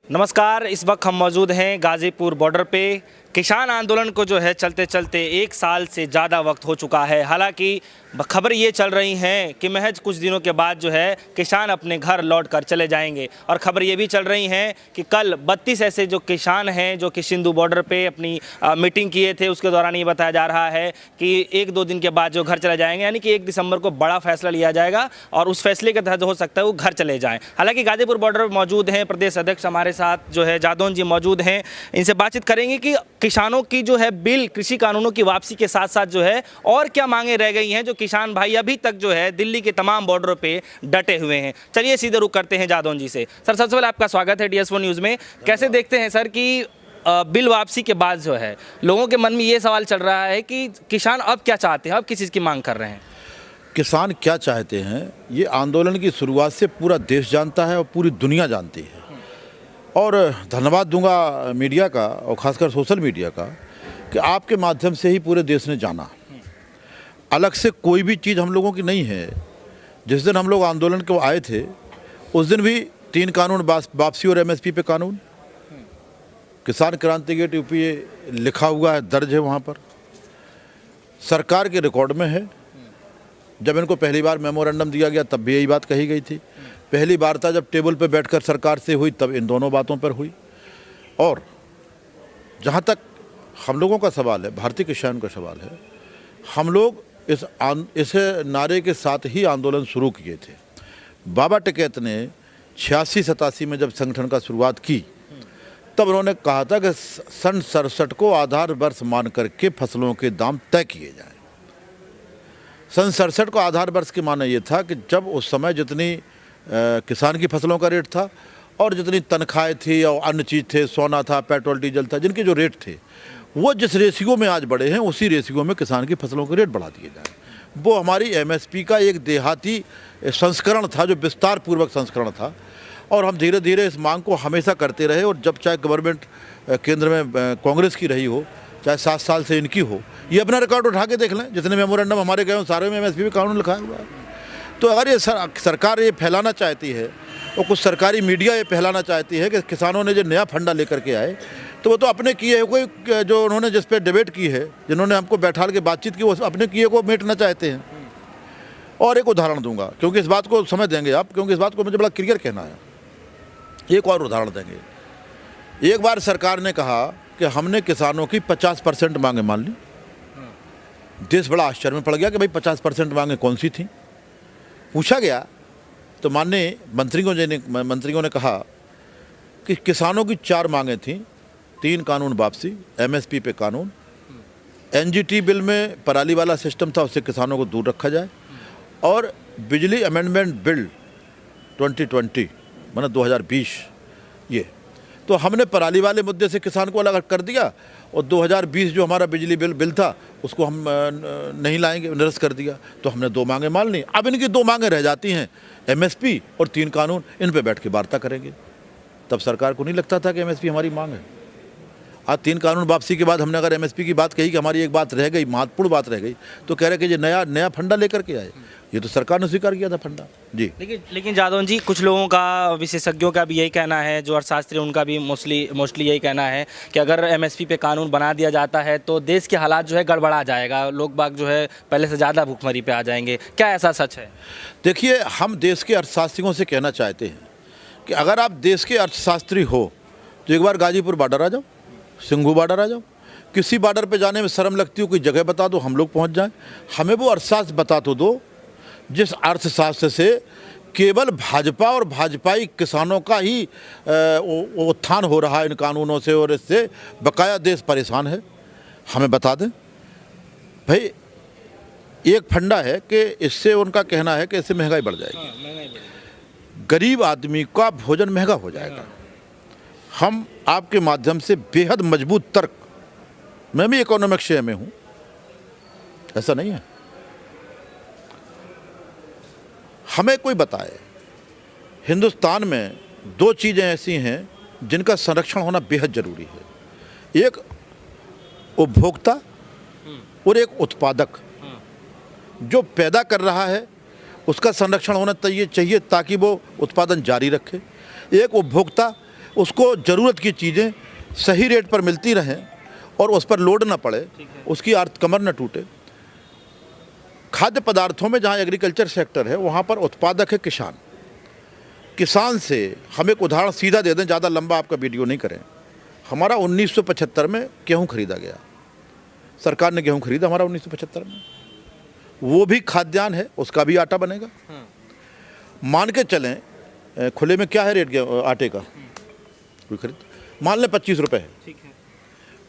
नमस्कार। इस वक्त हम मौजूद हैं गाज़ीपुर बॉर्डर पे। किसान आंदोलन को जो है चलते चलते 1 साल से ज़्यादा वक्त हो चुका है। हालांकि खबर ये चल रही हैं कि महज कुछ दिनों के बाद जो है किसान अपने घर लौट कर चले जाएंगे। और ख़बर ये भी चल रही हैं कि कल 32 ऐसे जो किसान हैं जो कि सिंधु बॉर्डर पे अपनी मीटिंग किए थे, उसके दौरान ये बताया जा रहा है कि 1-2 दिन के बाद जो घर चले जाएंगे, यानी कि 1 दिसंबर को बड़ा फैसला लिया जाएगा और उस फैसले के तहत हो सकता है वो घर चले जाएँ। हालाँकि गाज़ीपुर बॉर्डर पर मौजूद हैं प्रदेश अध्यक्ष हमारे साथ जो है जादौन जी मौजूद हैं। इनसे बातचीत करेंगे कि किसानों की जो है बिल, कृषि कानूनों की वापसी के साथ साथ जो है और क्या मांगे रह गई हैं जो किसान भाई अभी तक जो है दिल्ली के तमाम बॉर्डरों पे डटे हुए हैं। चलिए सीधे रुख करते हैं जादौन जी से। सर, सबसे पहले आपका स्वागत है DS4 न्यूज़ में। कैसे देखते हैं सर कि बिल वापसी के बाद जो है लोगों के मन में ये सवाल चल रहा है कि किसान अब क्या चाहते हैं, अब किस चीज़ की मांग कर रहे हैं? किसान क्या चाहते हैं ये आंदोलन की शुरुआत से पूरा देश जानता है और पूरी दुनिया जानती है। और धन्यवाद दूंगा मीडिया का और ख़ासकर सोशल मीडिया का कि आपके माध्यम से ही पूरे देश ने जाना। अलग से कोई भी चीज़ हम लोगों की नहीं है। जिस दिन हम लोग आंदोलन को आए थे उस दिन भी 3 कानून वापसी और MSP पे कानून, किसान क्रांति गेट यूपी लिखा हुआ है, दर्ज है वहाँ पर, सरकार के रिकॉर्ड में है। जब इनको पहली बार मेमोरेंडम दिया गया तब भी यही बात कही गई थी। पहली वार्ता जब टेबल पे बैठकर सरकार से हुई तब इन दोनों बातों पर हुई। और जहाँ तक हम लोगों का सवाल है, भारतीय किसान का सवाल है, हम लोग इस नारे के साथ ही आंदोलन शुरू किए थे। बाबा टिकैत ने 86-87 में जब संगठन का शुरुआत की तब उन्होंने कहा था कि सन 67 को आधार वर्ष मान करके फसलों के दाम तय किए जाएं। सन 67 को आधार वर्ष के माने ये था कि जब उस समय जितनी किसान की फसलों का रेट था और जितनी तनख्वाहें थी और अन्य चीज़ थे, सोना था, पेट्रोल डीजल था, जिनके जो रेट थे वो जिस रेशियो में आज बढ़े हैं उसी रेशियो में किसान की फसलों के रेट बढ़ा दिए जाएं। वो हमारी MSP का एक देहाती संस्करण था, जो विस्तार पूर्वक संस्करण था। और हम धीरे धीरे इस मांग को हमेशा करते रहे। और जब चाहे गवर्नमेंट केंद्र में कांग्रेस की रही हो, चाहे 7 साल से इनकी हो, ये अपना रिकॉर्ड उठा के देख लें। जितने मेमोरेंडम हमारे गए सारे में MSP पे कानून लिखा हुआ है। तो अगर ये सरकार ये फैलाना चाहती है और कुछ सरकारी मीडिया ये फैलाना चाहती है कि किसानों ने जो नया फंडा लेकर के आए, तो वो तो अपने किए कोई जो उन्होंने जिस पे डिबेट की है, जिन्होंने हमको बैठा के बातचीत की, वो अपने किए को मेटना चाहते हैं। और एक उदाहरण दूंगा, क्योंकि इस बात को समझ देंगे आप, क्योंकि इस बात को मुझे बड़ा क्लियर कहना है। एक और उदाहरण देंगे। एक बार सरकार ने कहा कि हमने किसानों की 50% मांगे मान ली। देश बड़ा आश्चर्य में पड़ गया कि भाई 50% मांगे कौन सी थी। पूछा गया तो माननीय मंत्रियों ने कहा कि किसानों की 4 मांगे थीं। 3 कानून वापसी, MSP पे कानून, NGT बिल में पराली वाला सिस्टम था उससे किसानों को दूर रखा जाए, और बिजली अमेंडमेंट बिल 2020 मतलब 2020। ये तो हमने पराली वाले मुद्दे से किसान को अलग कर दिया और 2020 जो हमारा बिजली बिल था उसको हम नहीं लाएंगे, निरस्त कर दिया। तो हमने 2 मांगे मान ली। अब इनकी 2 मांगे रह जाती हैं, MSP और 3 कानून। इन पे बैठ के वार्ता करेंगे। तब सरकार को नहीं लगता था कि MSP हमारी मांग है। आज 3 कानून वापसी के बाद हमने अगर MSP की बात कही कि हमारी एक बात रह गई, महत्वपूर्ण बात रह गई, तो कह रहे कि ये नया फंडा लेकर के आए। ये तो सरकार ने स्वीकार किया था फंडा जी। लेकिन जादौन जी, कुछ लोगों का, विशेषज्ञों का भी यही कहना है, जो अर्थशास्त्री उनका भी मोस्टली यही कहना है कि अगर MSP पे कानून बना दिया जाता है तो देश के हालात जो है गड़बड़ा जाएगा, लोग बाग जो है पहले से ज़्यादा भूखमरी पे आ जाएंगे। क्या ऐसा सच है? देखिए, हम देश के अर्थशास्त्रियों से कहना चाहते हैं कि अगर आप देश के अर्थशास्त्री हो तो एक बार गाजीपुर बॉर्डर आ जाओ, सिंघू बॉर्डर आ जाओ। किसी बॉर्डर पे जाने में शर्म लगती हो, कोई जगह बता दो, हम लोग पहुंच जाएं। हमें वो अर्थशास्त्र बता तो दो जिस अर्थशास्त्र से केवल भाजपा और भाजपाई किसानों का ही उत्थान हो रहा है इन कानूनों से, और इससे बकाया देश परेशान है। हमें बता दें भाई। एक फंडा है कि इससे उनका कहना है कि इससे महंगाई बढ़ जाएगी, गरीब आदमी का भोजन महंगा हो जाएगा। हम आपके माध्यम से बेहद मजबूत तर्क, मैं भी इकोनॉमिक्स में हूँ, ऐसा नहीं है, हमें कोई बताए हिंदुस्तान में 2 चीज़ें ऐसी हैं जिनका संरक्षण होना बेहद जरूरी है। एक उपभोक्ता और एक उत्पादक। जो पैदा कर रहा है उसका संरक्षण होना चाहिए ताकि वो उत्पादन जारी रखे। एक उपभोक्ता उसको ज़रूरत की चीज़ें सही रेट पर मिलती रहें और उस पर लोड ना पड़े, उसकी कमर न टूटे। खाद्य पदार्थों में जहाँ एग्रीकल्चर सेक्टर है वहाँ पर उत्पादक है किसान। किसान से हम एक उदाहरण सीधा दे दें, ज़्यादा लंबा आपका वीडियो नहीं करें। हमारा 1975 में गेहूँ खरीदा गया, सरकार ने गेहूँ खरीदा हमारा 1975 में। वो भी खाद्यान्न है, उसका भी आटा बनेगा। मान के चलें खुले में क्या है रेट आटे का, कोई खरीद मान लें 25 रुपये है।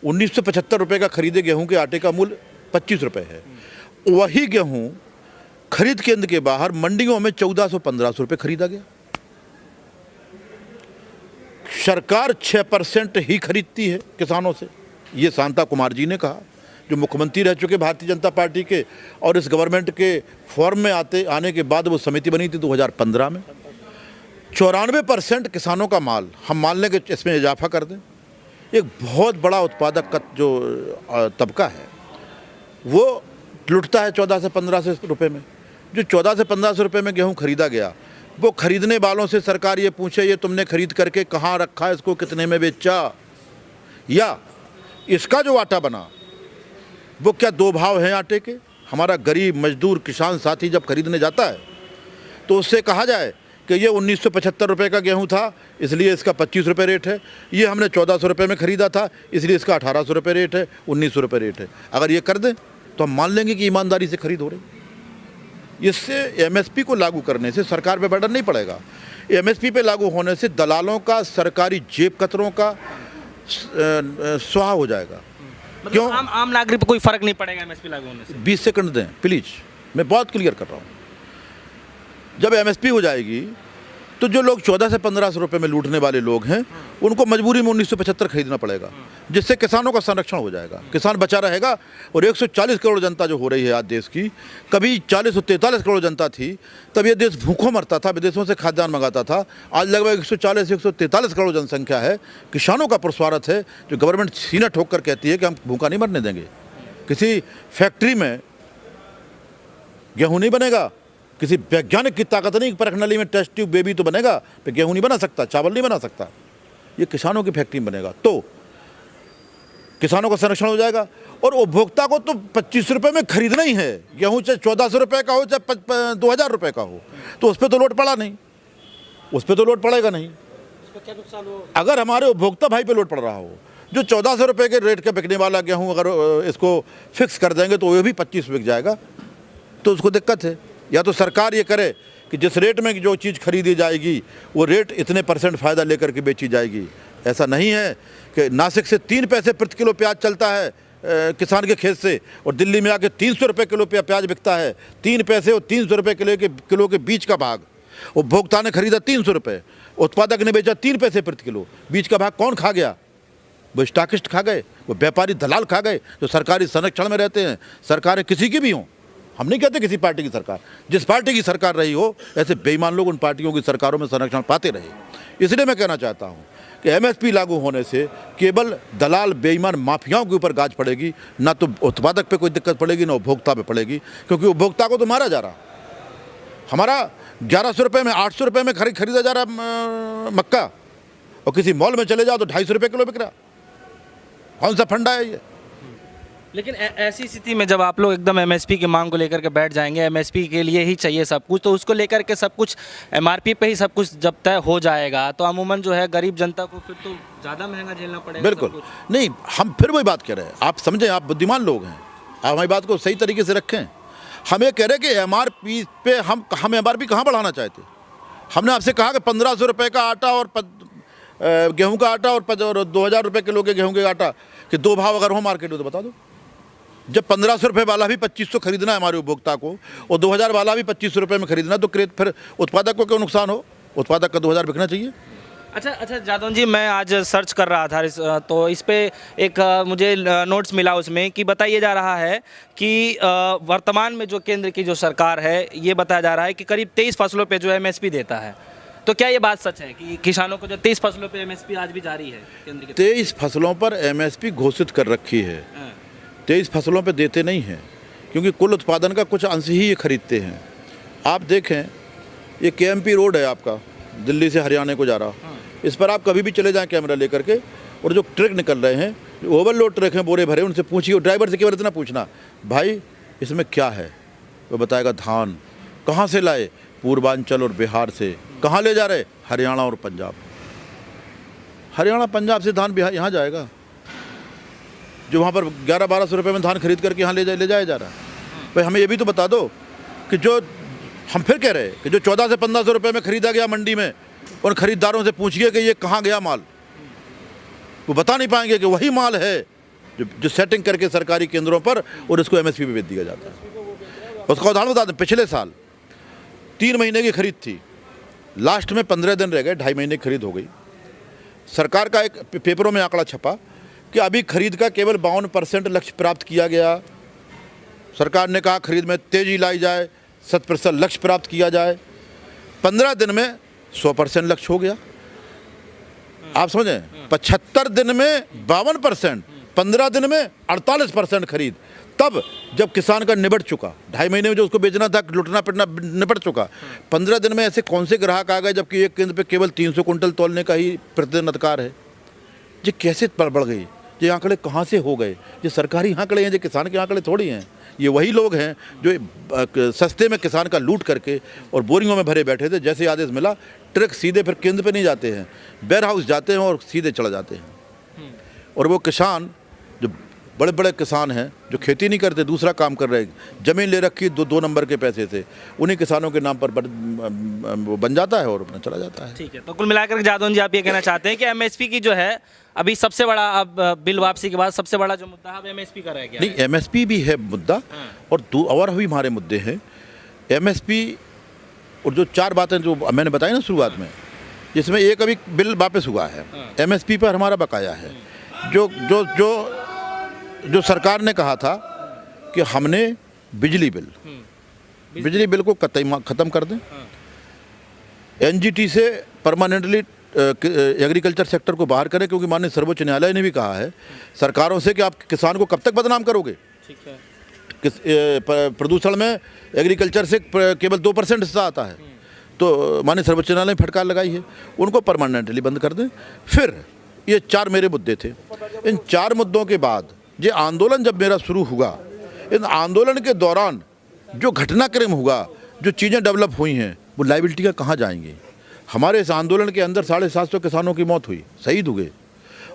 1975 रुपये का खरीदे गेहूं के आटे का मूल्य 25 रुपये है। वही गेहूं खरीद केंद्र के बाहर मंडियों में 1400-1500 रुपये खरीदा गया। सरकार 6% ही खरीदती है किसानों से, ये शांता कुमार जी ने कहा, जो मुख्यमंत्री रह चुके भारतीय जनता पार्टी के, और इस गवर्नमेंट के फॉर्म में आने के बाद वो समिति बनी थी 2015 में। 94% किसानों का माल हम मान लें कि इसमें इजाफा कर दें, एक बहुत बड़ा उत्पादक का जो तबका है वो लुटता है 14 से 1500 रुपये में। जो 14 से 1500 रुपये में गेहूं खरीदा गया, वो खरीदने वालों से सरकार ये पूछे ये तुमने खरीद करके कहाँ रखा, इसको कितने में बेचा, या इसका जो आटा बना वो क्या दो भाव हैं आटे के। हमारा गरीब मजदूर किसान साथी जब खरीदने जाता है तो उससे कहा जाए कि ये 1975 रुपये का गेहूं था इसलिए इसका 25 रुपये रेट है, ये हमने 1400 रुपये में ख़रीदा था इसलिए इसका 1800 रुपये रेट है, 1900 रुपये रेट है। अगर ये कर दें तो हम मान लेंगे कि ईमानदारी से खरीद हो रही। इससे एमएसपी को लागू करने से सरकार पे बर्डन नहीं पड़ेगा। एमएसपी पे लागू होने से दलालों का, सरकारी जेब कतरों का स्वाहा हो जाएगा। मतलब क्यों? आम नागरिक पे कोई फर्क नहीं पड़ेगा एमएसपी लागू होने से। 20 सेकंड दें प्लीज़, मैं बहुत क्लियर कर रहा हूँ। जब एमएसपी हो जाएगी तो जो लोग 14 से 1500 रुपये में लूटने वाले लोग हैं उनको मजबूरी में 1975 खरीदना पड़ेगा, जिससे किसानों का संरक्षण हो जाएगा, किसान बचा रहेगा। और 140 करोड़ जनता जो हो रही है आज देश की, कभी 40 और 43 करोड़ जनता थी तब ये देश भूखों मरता था, विदेशों से खाद्यान्न मंगाता था। आज लगभग 140-143 करोड़ जनसंख्या है। किसानों का पुरस्वागत है जो गवर्नमेंट सीना ठोक कर कहती है कि हम भूखा नहीं मरने देंगे। किसी फैक्ट्री में गेहूँ नहीं बनेगा, किसी वैज्ञानिक की ताकत नहीं, परख नली में टेस्ट ट्यूब बेबी तो बनेगा, पर गेहूँ नहीं बना सकता, चावल नहीं बना सकता। ये किसानों की फैक्ट्री में बनेगा तो किसानों का संरक्षण हो जाएगा। और उपभोक्ता को तो 25 रुपये में खरीदना ही है गेहूँ, चाहे 1400 रुपये का हो चाहे 2000 रुपये का हो, तो उस पर तो लोड पड़ा नहीं, उस पर तो लोड पड़ेगा नहीं। क्या नुकसान हो? अगर हमारे उपभोक्ता भाई पे लोड पड़ रहा हो, जो 1400 रुपये के रेट का बिकने वाला गेहूँ अगर इसको फिक्स कर देंगे तो वो भी 25 बिक जाएगा, तो उसको दिक्कत है। या तो सरकार ये करे कि जिस रेट में जो चीज़ खरीदी जाएगी वो रेट इतने % फ़ायदा लेकर के बेची जाएगी। ऐसा नहीं है कि नासिक से 3 पैसे प्रति किलो प्याज चलता है किसान के खेत से, और दिल्ली में आके 300 रुपये किलो प्याज बिकता है। 3 पैसे और 300 रुपये किलो के बीच का भाग उपभोक्ता ने खरीदा 300 रुपये, उत्पादक ने बेचा 3 पैसे प्रति किलो। बीच का भाग कौन खा गया? वो स्टॉकिस्ट खा गए, वो व्यापारी दलाल खा गए जो सरकारी संरक्षण में रहते हैं। सरकारें किसी की भी हों, हम नहीं कहते किसी पार्टी की सरकार, जिस पार्टी की सरकार रही हो ऐसे बेईमान लोग उन पार्टियों की सरकारों में संरक्षण पाते रहे। इसलिए मैं कहना चाहता हूं कि एमएसपी लागू होने से केवल दलाल बेईमान माफियाओं के ऊपर गाज पड़ेगी, ना तो उत्पादक पे कोई दिक्कत पड़ेगी ना उपभोक्ता पे पड़ेगी, क्योंकि उपभोक्ता को तो मारा जा रहा। हमारा 1100 रुपये में 800 रुपये में खरीदा जा रहा मक्का, और किसी मॉल में चले जाओ तो 250 रुपये किलो बिक रहा। कौन सा फंडा है ये? लेकिन ऐसी स्थिति में जब आप लोग एकदम एमएसपी की मांग को लेकर के बैठ जाएंगे, एमएसपी के लिए ही चाहिए सब कुछ, तो उसको लेकर के सब कुछ एमआरपी पे ही सब कुछ जब तय हो जाएगा तो अमूमन जो है गरीब जनता को फिर तो ज़्यादा महंगा झेलना पड़ेगा। बिल्कुल नहीं, हम फिर वही बात कह रहे हैं। आप समझें, आप बुद्धिमान लोग हैं, आप हमारी बात को सही तरीके से रखें। हम ये कह रहे हैं कि एमआरपी पे हम एमआरपी कहाँ बढ़ाना चाहते। हमने आपसे कहा कि 1500 रुपये का आटा और गेहूँ का आटा और 2000 रुपये किलो के गेहूँ के आटा के दो भाव अगर हो मार्केट में तो बता दो। जब 1500 रुपये वाला भी 2500 खरीदना है हमारे उपभोक्ता को और 2000 वाला भी 2500 रुपये में खरीदना, तो फिर उत्पादक को क्यों नुकसान हो? उत्पादक का 2000 बिकना चाहिए। अच्छा जादव जी, मैं आज सर्च कर रहा था तो इस पे एक मुझे नोट्स मिला उसमें कि बताइए जा रहा है कि वर्तमान में जो केंद्र की जो सरकार है ये बताया जा रहा है कि करीब 23 फसलों पे जो एमएसपी देता है। तो क्या ये बात सच है कि किसानों को जो 23 फसलों पे एमएसपी आज भी जारी है केंद्र की? 23 फसलों पर एमएसपी घोषित कर रखी है, 23 फसलों पे देते नहीं हैं, क्योंकि कुल उत्पादन का कुछ अंश ही ये खरीदते हैं। आप देखें, ये केएमपी रोड है आपका, दिल्ली से हरियाणा को जा रहा, इस पर आप कभी भी चले जाएं कैमरा लेकर के, और जो ट्रक निकल रहे हैं, जो ओवरलोड ट्रक हैं, बोरे भरे, उनसे पूछिए, ड्राइवर से केवल इतना पूछना, भाई इसमें क्या है, वो बताएगा धान। कहाँ से लाए? पूर्वांचल और बिहार से। कहाँ ले जा रहे? हरियाणा और पंजाब। हरियाणा पंजाब से धान बिहार यहाँ जाएगा, जो वहाँ पर 1100-1200 रुपये में धान खरीद करके यहाँ ले जाया जा रहा है। भाई हमें ये भी तो बता दो कि जो हम फिर कह रहे हैं कि जो 1400 से 1500 रुपये में खरीदा गया मंडी में, उन खरीदारों से पूछिए कि ये कहाँ गया माल, वो बता नहीं पाएंगे कि वही माल है जो सेटिंग करके सरकारी केंद्रों पर और इसको एमएसपी पे बेच दिया जाता है। उसका उदाहरण बता दें, पिछले साल 3 महीने की खरीद थी, लास्ट में 15 दिन रह गए, 2.5 महीने की खरीद हो गई। सरकार का एक पेपरों में आंकड़ा छपा कि अभी खरीद का केवल 52% लक्ष्य प्राप्त किया गया। सरकार ने कहा खरीद में तेजी लाई जाए, 100% लक्ष्य प्राप्त किया जाए। 15 दिन में 100% लक्ष्य हो गया। आप समझें, 75 दिन में 52%, 15 दिन में 48% खरीद। तब जब किसान का निबट चुका, 2.5 महीने में जो उसको बेचना था, लुटना पिटना निपट चुका, 15 दिन में ऐसे कौन से ग्राहक आ गए जबकि एक केंद्र पे केवल 300 कुंटल तौलने का ही प्रतिदिन अधिकार है? ये कैसे बढ़ गई? ये आंकड़े कहाँ से हो गए? ये सरकारी आंकड़े हैं, ये किसान के आंकड़े थोड़ी हैं। ये वही लोग हैं जो सस्ते में किसान का लूट करके और बोरियों में भरे बैठे थे। जैसे आदेश मिला, ट्रक सीधे फिर केंद्र पे नहीं जाते हैं, वेयर हाउस जाते हैं और सीधे चढ़ जाते हैं। और वो किसान जो बड़े बड़े किसान हैं, जो खेती नहीं करते, दूसरा काम कर रहे, ज़मीन ले रखी 2 नंबर के पैसे से, उन्हीं किसानों के नाम पर वो बन जाता है और अपना चला जाता है। ठीक है, तो कुल मिलाकर जादौन जी आप ये कहना चाहते हैं कि एमएसपी की जो है अभी सबसे बड़ा, अब बिल वापसी के बाद सबसे बड़ा जो मुद्दा है एमएसपी का रह गया? नहीं, एमएसपी भी है मुद्दा, और भी हमारे मुद्दे हैं। एमएसपी और जो 4 बातें जो मैंने बताई ना शुरुआत में, जिसमें एक अभी बिल वापस हुआ है, एमएसपी पर हमारा बकाया है। जो सरकार ने कहा था कि हमने बिजली बिल को ख़त्म कर दें, एनजीटी से परमानेंटली एग्रीकल्चर सेक्टर को बाहर करें, क्योंकि माननीय सर्वोच्च न्यायालय ने भी कहा है सरकारों से कि आप किसान को कब तक बदनाम करोगे। ठीक है, प्रदूषण में एग्रीकल्चर से केवल 2% हिस्सा आता है, तो माननीय सर्वोच्च न्यायालय ने फटकार लगाई है, उनको परमानेंटली बंद कर दें। फिर ये 4 मेरे मुद्दे थे। इन 4 मुद्दों के बाद ये आंदोलन जब मेरा शुरू हुआ, इन आंदोलन के दौरान जो घटनाक्रम हुआ, जो चीज़ें डेवलप हुई हैं, वो लायबिलिटी का कहाँ जाएंगी? हमारे इस आंदोलन के अंदर 750 किसानों की मौत हुई, शहीद हुए,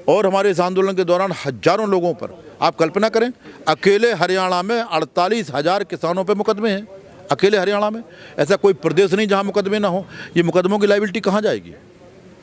और हमारे इस आंदोलन के दौरान हजारों लोगों पर, आप कल्पना करें, अकेले हरियाणा में 48,000 किसानों पे मुकदमे हैं। अकेले हरियाणा में, ऐसा कोई प्रदेश नहीं जहां मुकदमे ना हो। ये मुकदमों की लायबिलिटी कहाँ जाएगी?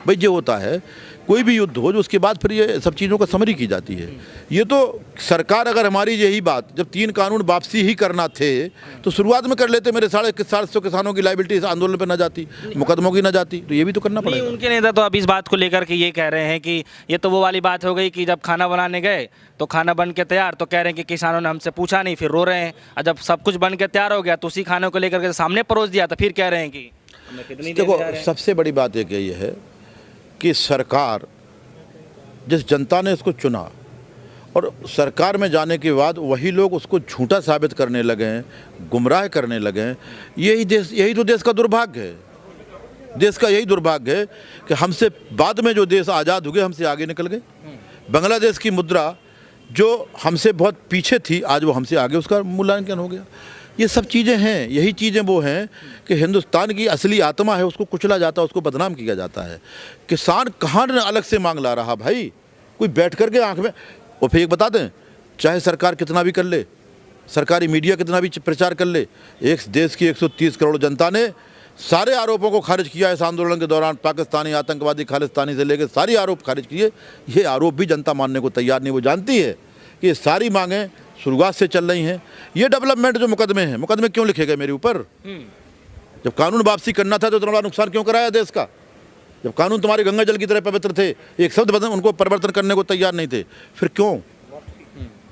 भाई ये होता है कोई भी युद्ध हो, जो उसके बाद फिर ये सब चीज़ों का समरी की जाती है। ये तो सरकार, अगर हमारी यही बात, जब 3 कानून वापसी ही करना थे तो शुरुआत में कर लेते, मेरे 750 किसानों की लायबिलिटी इस आंदोलन पर ना जाती, मुकदमों की ना जाती, तो ये भी तो करना पड़ेगा। उनके नेता तो अब इस बात को लेकर के ये कह रहे हैं कि ये तो वो वाली बात हो गई कि जब खाना बनाने गए तो खाना बन के तैयार, तो कह रहे हैं कि किसानों ने हमसे पूछा नहीं, फिर रो रहे हैं। और जब सब कुछ बन के तैयार हो गया तो उसी खाने को लेकर के सामने परोस दिया, तो फिर कह रहे हैं कि देखो, सबसे बड़ी बात एक ये है कि सरकार, जिस जनता ने इसको चुना, और सरकार में जाने के बाद वही लोग उसको झूठा साबित करने लगे हैं, गुमराह करने लगे हैं। यही तो देश का दुर्भाग्य है। देश का यही दुर्भाग्य है कि हमसे बाद में जो देश आज़ाद हो गए, हमसे आगे निकल गए। बांग्लादेश की मुद्रा जो हमसे बहुत पीछे थी, आज वो हमसे आगे उसका मूल्यांकन हो गया। ये सब चीज़ें हैं, यही चीज़ें वो हैं कि हिंदुस्तान की असली आत्मा है, उसको कुचला जाता है, उसको बदनाम किया जाता है। किसान कहाँ अलग से मांग ला रहा भाई? कोई बैठ करके आंख में, और फिर एक बता दें, चाहे सरकार कितना भी कर ले, सरकारी मीडिया कितना भी प्रचार कर ले, एक देश की 130 करोड़ जनता ने सारे आरोपों को खारिज किया इस आंदोलन के दौरान। पाकिस्तानी आतंकवादी, खालिस्तानी से लेकर सारी आरोप खारिज किए। ये आरोप भी जनता मानने को तैयार नहीं। वो जानती है कि ये सारी मांगें शुरुआत से चल रही हैं। ये डेवलपमेंट जो मुकदमे हैं, मुकदमे क्यों लिखे गए मेरे ऊपर? जब कानून वापसी करना था तो इतना बड़ा नुकसान क्यों कराया देश का? जब कानून तुम्हारे गंगा जल की तरह पवित्र थे, एक शब्द बदन उनको परिवर्तन करने को तैयार नहीं थे, फिर क्यों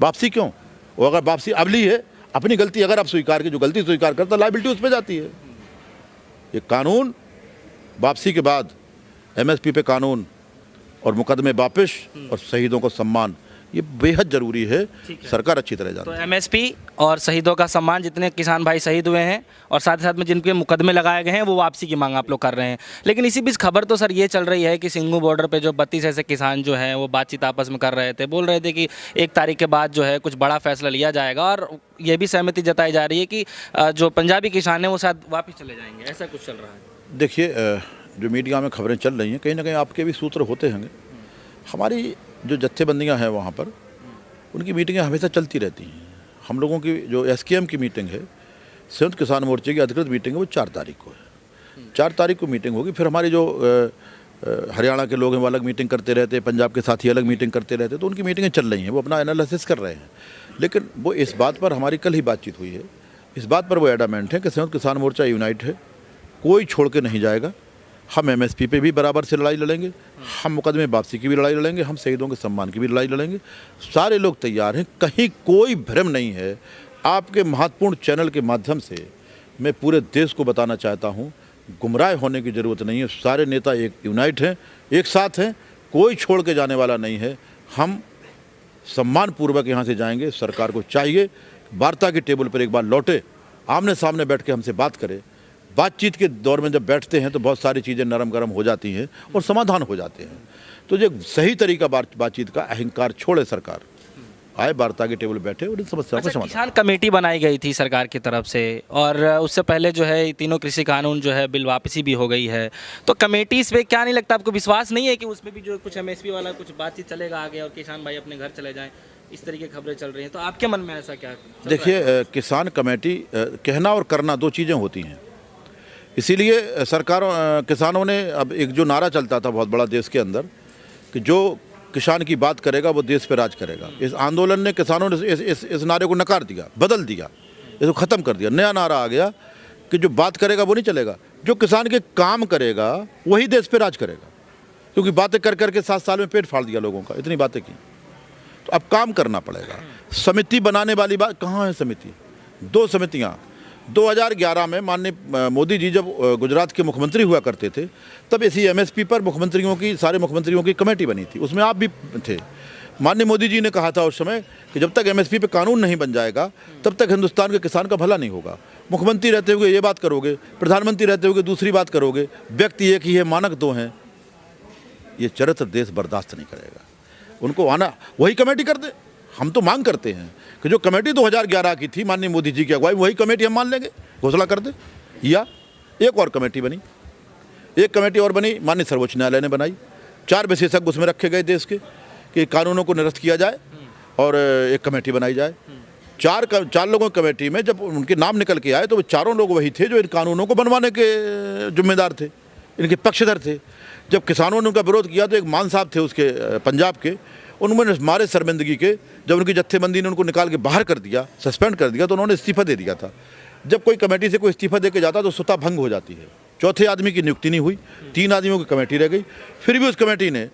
वापसी? क्यों? और अगर वापसी अब ली है, अपनी गलती अगर आप स्वीकार की, जो गलती स्वीकार करता, लायबिलिटी उस पर जाती है। ये कानून वापसी के बाद एमएसपी पे कानून और मुकदमे वापस और शहीदों को सम्मान, ये बेहद ज़रूरी है, सरकार अच्छी तरह जानती तो है। एमएसपी और शहीदों का सम्मान, जितने किसान भाई शहीद हुए हैं और साथ ही साथ में जिनके मुकदमे लगाए गए हैं वो वापसी की मांग आप लोग कर रहे हैं। लेकिन इसी बीच खबर तो सर ये चल रही है कि सिंघू बॉर्डर पे जो 32 ऐसे किसान जो हैं वो बातचीत आपस में कर रहे थे, बोल रहे थे कि 1 तारीख के बाद जो है कुछ बड़ा फैसला लिया जाएगा, और ये भी सहमति जताई जा रही है कि जो पंजाबी किसान हैं वो शायद वापस चले जाएंगे, ऐसा कुछ चल रहा है। देखिए, जो मीडिया में खबरें चल रही हैं, कहीं ना कहीं आपके भी सूत्र होते होंगे। हमारी जो जत्थेबंदियाँ हैं वहाँ पर, उनकी मीटिंगें हमेशा चलती रहती हैं। हम लोगों की जो एसकेएम की मीटिंग है, संयुक्त किसान मोर्चे की अधिकृत मीटिंग है, वो 4 तारीख को है। 4 तारीख को मीटिंग होगी। फिर हमारे जो हरियाणा के लोग हैं वो अलग मीटिंग करते रहते हैं, पंजाब के साथी अलग मीटिंग करते रहते हैं, तो उनकी मीटिंगें चल रही हैं, वो अपना एनालिसिस कर रहे हैं। लेकिन वो इस बात पर हमारी कल ही बातचीत हुई है, इस बात पर वो एडामेंट है कि संयुक्त किसान मोर्चा यूनाइट है, कोई छोड़ के नहीं जाएगा। हम एमएसपी पे भी बराबर से लड़ाई लड़ेंगे, हम मुकदमे वापसी की भी लड़ाई लड़ेंगे, हम शहीदों के सम्मान की भी लड़ाई लड़ेंगे। सारे लोग तैयार हैं, कहीं कोई भ्रम नहीं है। आपके महत्वपूर्ण चैनल के माध्यम से मैं पूरे देश को बताना चाहता हूं, गुमराह होने की ज़रूरत नहीं है। सारे नेता एक यूनाइट हैं, एक साथ हैं, कोई छोड़ के जाने वाला नहीं है। हम सम्मानपूर्वक यहाँ से जाएंगे। सरकार को चाहिए वार्ता की टेबल पर एक बार लौटे, आमने सामने बैठ के हमसे बात करे। बातचीत के दौर में जब बैठते हैं तो बहुत सारी चीज़ें नरम गरम हो जाती हैं और समाधान हो जाते हैं। तो जो सही तरीका बातचीत का, अहंकार छोड़े, सरकार आए, वार्ता के टेबल बैठे और इन समस्याओं का समाधान। किसान कमेटी बनाई गई थी सरकार की तरफ से, और उससे पहले जो है तीनों कृषि कानून जो है बिल वापसी भी हो गई है, तो कमेटी पे क्या नहीं लगता आपको, विश्वास नहीं है कि उसमें भी जो कुछ एमएसपी वाला कुछ बातचीत चलेगा आगे और किसान भाई अपने घर चले जाएं? इस तरीके की खबरें चल रही हैं, तो आपके मन में ऐसा क्या चल रहा है? देखिए, किसान कमेटी, कहना और करना 2 चीज़ें होती हैं। इसीलिए सरकारों, किसानों ने, अब एक जो नारा चलता था बहुत बड़ा देश के अंदर कि जो किसान की बात करेगा वो देश पे राज करेगा, इस आंदोलन ने, किसानों ने इस नारे को नकार दिया, बदल दिया, इसको ख़त्म कर दिया। नया नारा आ गया कि जो बात करेगा वो नहीं चलेगा, जो किसान के काम करेगा वही देश पे राज करेगा। क्योंकि बातें कर करके 7 साल में पेट फाड़ दिया लोगों का, इतनी बातें की। तो अब काम करना पड़ेगा। समिति बनाने वाली बात कहाँ है? समिति, 2 समितियाँ 2011 में माननीय मोदी जी जब गुजरात के मुख्यमंत्री हुआ करते थे, तब इसी एमएसपी पर मुख्यमंत्रियों की, सारे मुख्यमंत्रियों की कमेटी बनी थी, उसमें आप भी थे। माननीय मोदी जी ने कहा था उस समय कि जब तक एमएसपी पे कानून नहीं बन जाएगा तब तक हिंदुस्तान के किसान का भला नहीं होगा। मुख्यमंत्री रहते हुए ये बात करोगे, प्रधानमंत्री रहते हुए दूसरी बात करोगे, व्यक्ति एक ही है, मानक 2 हैं, ये चरित्र देश बर्दाश्त नहीं करेगा। उनको आना, वही कमेटी कर दे। हम तो मांग करते हैं कि जो कमेटी 2011 की थी माननीय मोदी जी की अगुवाई, वही कमेटी हम मान लेंगे, घोषणा कर दे। या एक और कमेटी बनी, एक कमेटी और बनी, माननीय सर्वोच्च न्यायालय ने बनाई। 4 विशेषज्ञ उसमें रखे गए देश के कि कानूनों को निरस्त किया जाए और एक कमेटी बनाई जाए। 4 लोगों की कमेटी में जब उनके नाम निकल के आए तो वो चारों लोग वही थे जो इन कानूनों को बनवाने के जिम्मेदार थे, इनके पक्षधर थे। जब किसानों ने उनका विरोध किया तो एक मान साहब थे उसके पंजाब के, उन्होंने मारे शर्मिंदगी के, जब उनकी जत्थेबंदी ने उनको निकाल के बाहर कर दिया, सस्पेंड कर दिया, तो उन्होंने इस्तीफा दे दिया था। जब कोई कमेटी से कोई इस्तीफा दे के जाता तो स्वतः भंग हो जाती है। चौथे आदमी की नियुक्ति नहीं हुई, 3 आदमियों की कमेटी रह गई। फिर भी उस कमेटी ने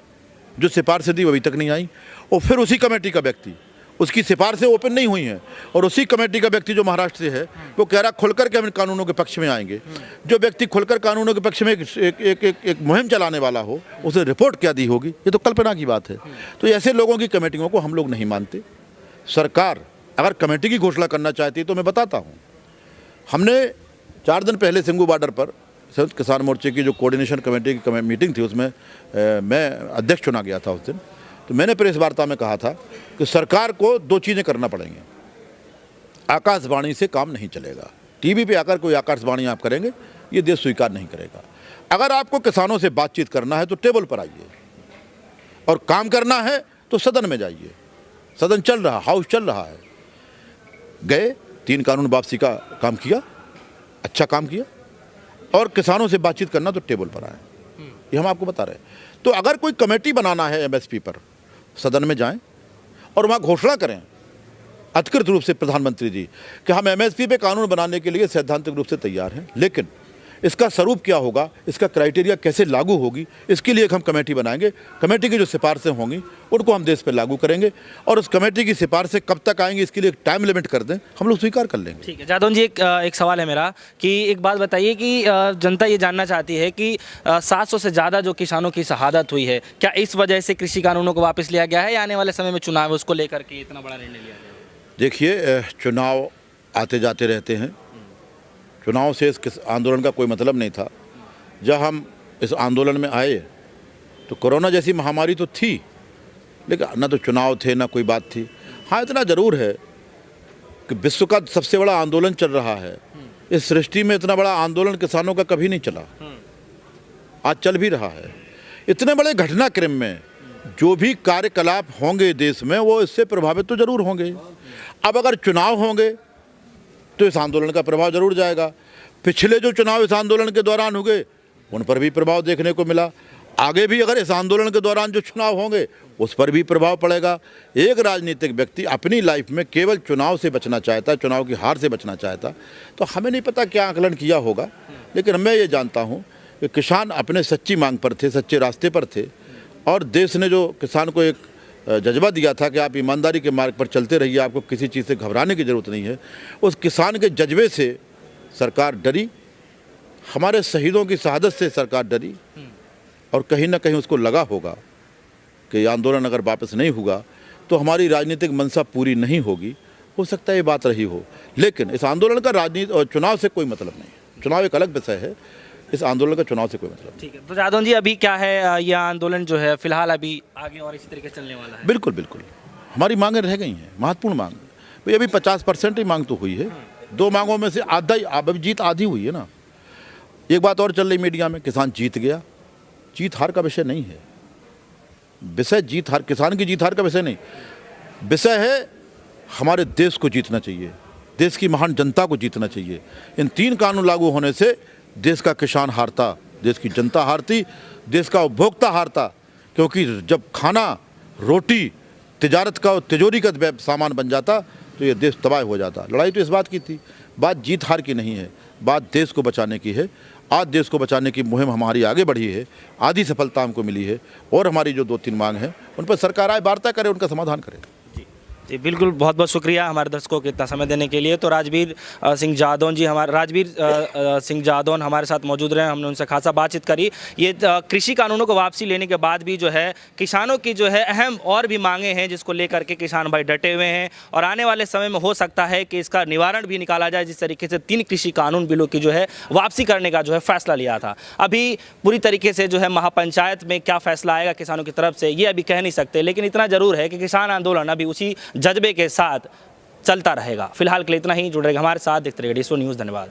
जो सिफारिशें दी वो अभी तक नहीं आई, और फिर उसी कमेटी का व्यक्ति, उसकी सिफारिशें ओपन नहीं हुई हैं, और उसी कमेटी का व्यक्ति जो महाराष्ट्र से है वो कह रहा खुलकर के हम इन कानूनों के पक्ष में आएंगे। जो व्यक्ति खुलकर कानूनों के पक्ष में एक मुहिम चलाने वाला हो, उसे रिपोर्ट क्या दी होगी? ये तो कल्पना की बात है। तो ऐसे लोगों की कमेटियों को हम लोग नहीं मानते। सरकार अगर कमेटी की घोषणा करना चाहती है तो मैं बताता हूँ, हमने 4 दिन पहले सिंघू बॉर्डर पर संयुक्त किसान मोर्चे की जो कोऑर्डिनेशन कमेटी की मीटिंग थी, उसमें मैं अध्यक्ष चुना गया था उस दिन। तो मैंने प्रेस वार्ता में कहा था कि सरकार को 2 चीज़ें करना पड़ेंगी। आकाशवाणी से काम नहीं चलेगा, टीवी पे आकर कोई आकाशवाणी आप करेंगे, ये देश स्वीकार नहीं करेगा। अगर आपको किसानों से बातचीत करना है तो टेबल पर आइए, और काम करना है तो सदन में जाइए। सदन चल रहा, हाउस चल रहा है। गए, 3 कानून वापसी का काम किया, अच्छा काम किया, और किसानों से बातचीत करना तो टेबल पर आए, ये हम आपको बता रहे हैं। तो अगर कोई कमेटी बनाना है एमएसपी पर, सदन में जाएं और वहाँ घोषणा करें अधिकृत रूप से प्रधानमंत्री जी कि हम एमएसपी पे कानून बनाने के लिए सैद्धांतिक रूप से तैयार हैं, लेकिन इसका स्वरूप क्या होगा, इसका क्राइटेरिया कैसे लागू होगी, इसके लिए एक हम कमेटी बनाएंगे। कमेटी की जो सिफारिशें होंगी उनको हम देश पर लागू करेंगे, और उस कमेटी की सिफारिशें कब तक आएंगी इसके लिए एक टाइम लिमिट कर दें, हम लोग स्वीकार कर लेंगे। ठीक है जादौन जी, एक सवाल है मेरा कि एक बात बताइए कि जनता ये जानना चाहती है कि 700 से ज़्यादा जो किसानों की शहादत हुई है, क्या इस वजह से कृषि कानूनों को वापस लिया गया है या आने वाले समय में चुनाव है उसको लेकर के इतना बड़ा निर्णय लिया गया? देखिए, चुनाव आते जाते रहते हैं। चुनाव से इस आंदोलन का कोई मतलब नहीं था। जब हम इस आंदोलन में आए तो कोरोना जैसी महामारी तो थी, लेकिन ना तो चुनाव थे ना कोई बात थी। हाँ, इतना ज़रूर है कि विश्व का सबसे बड़ा आंदोलन चल रहा है। इस सृष्टि में इतना बड़ा आंदोलन किसानों का कभी नहीं चला, आज चल भी रहा है। इतने बड़े घटनाक्रम में जो भी कार्यकलाप होंगे देश में, वो इससे प्रभावित तो जरूर होंगे। अब अगर चुनाव होंगे तो इस आंदोलन का प्रभाव जरूर जाएगा। पिछले जो चुनाव इस आंदोलन के दौरान हुए उन पर भी प्रभाव देखने को मिला। आगे भी अगर इस आंदोलन के दौरान जो चुनाव होंगे उस पर भी प्रभाव पड़ेगा। एक राजनीतिक व्यक्ति अपनी लाइफ में केवल चुनाव से बचना चाहता है, चुनाव की हार से बचना चाहता, तो हमें नहीं पता क्या आकलन किया होगा, लेकिन मैं ये जानता हूँ कि किसान अपने सच्ची मांग पर थे, सच्चे रास्ते पर थे, और देश ने जो किसान को एक जज्बा दिया था कि आप ईमानदारी के मार्ग पर चलते रहिए, आपको किसी चीज़ से घबराने की ज़रूरत नहीं है, उस किसान के जज्बे से सरकार डरी, हमारे शहीदों की शहादत से सरकार डरी, और कहीं ना कहीं उसको लगा होगा कि ये आंदोलन अगर वापस नहीं हुआ तो हमारी राजनीतिक मंशा पूरी नहीं होगी। हो सकता है ये बात रही हो, लेकिन इस आंदोलन का राजनीति और चुनाव से कोई मतलब नहीं। चुनाव एक अलग विषय है, इस आंदोलन का चुनाव से कोई मतलब नहीं। ठीक है, तो जादौन जी अभी क्या है, यह आंदोलन जो है फिलहाल अभी आगे और इसी तरीके से चलने वाला है? बिल्कुल बिल्कुल, हमारी मांगें रह गई हैं, महत्वपूर्ण मांग। भाई अभी 50% ही मांग तो हुई है, 2 मांगों में से आधा ही, अब जीत आधी हुई है ना। एक बात और चल रही मीडिया में, किसान जीत गया। जीत हार का विषय नहीं है, विषय जीत हार, किसान की जीत हार का विषय नहीं, विषय है हमारे देश को जीतना चाहिए, देश की महान जनता को जीतना चाहिए। इन 3 कानून लागू होने से देश का किसान हारता, देश की जनता हारती, देश का उपभोक्ता हारता, क्योंकि जब खाना, रोटी, तिजारत का, तिजोरी का सामान बन जाता तो ये देश तबाह हो जाता। लड़ाई तो इस बात की थी, बात जीत हार की नहीं है, बात देश को बचाने की है। आज देश को बचाने की मुहिम हमारी आगे बढ़ी है, आधी सफलता हमको मिली है, और हमारी जो 2-3 मांग हैं उन पर सरकार आए, वार्ता करे, उनका समाधान करे। जी बिल्कुल, बहुत बहुत शुक्रिया हमारे दर्शकों को इतना समय देने के लिए। तो राजवीर सिंह जादौन जी, सिंह जादौन हमारे साथ मौजूद रहे, हमने उनसे खासा बातचीत करी। ये कृषि कानूनों को वापसी लेने के बाद भी जो है किसानों की जो है अहम और भी मांगे हैं जिसको लेकर के किसान भाई डटे हुए हैं, और आने वाले समय में हो सकता है कि इसका निवारण भी निकाला जाए, जिस तरीके से 3 कृषि कानून बिलों की जो है वापसी करने का जो है फैसला लिया था। अभी पूरी तरीके से जो है महापंचायत में क्या फैसला आएगा किसानों की तरफ से ये अभी कह नहीं सकते, लेकिन इतना जरूर है कि किसान आंदोलन अभी उसी जज्बे के साथ चलता रहेगा। फिलहाल के लिए इतना ही, जुड़ रहेगा हमारे साथ, देखते रहिए D2 न्यूज़। धन्यवाद।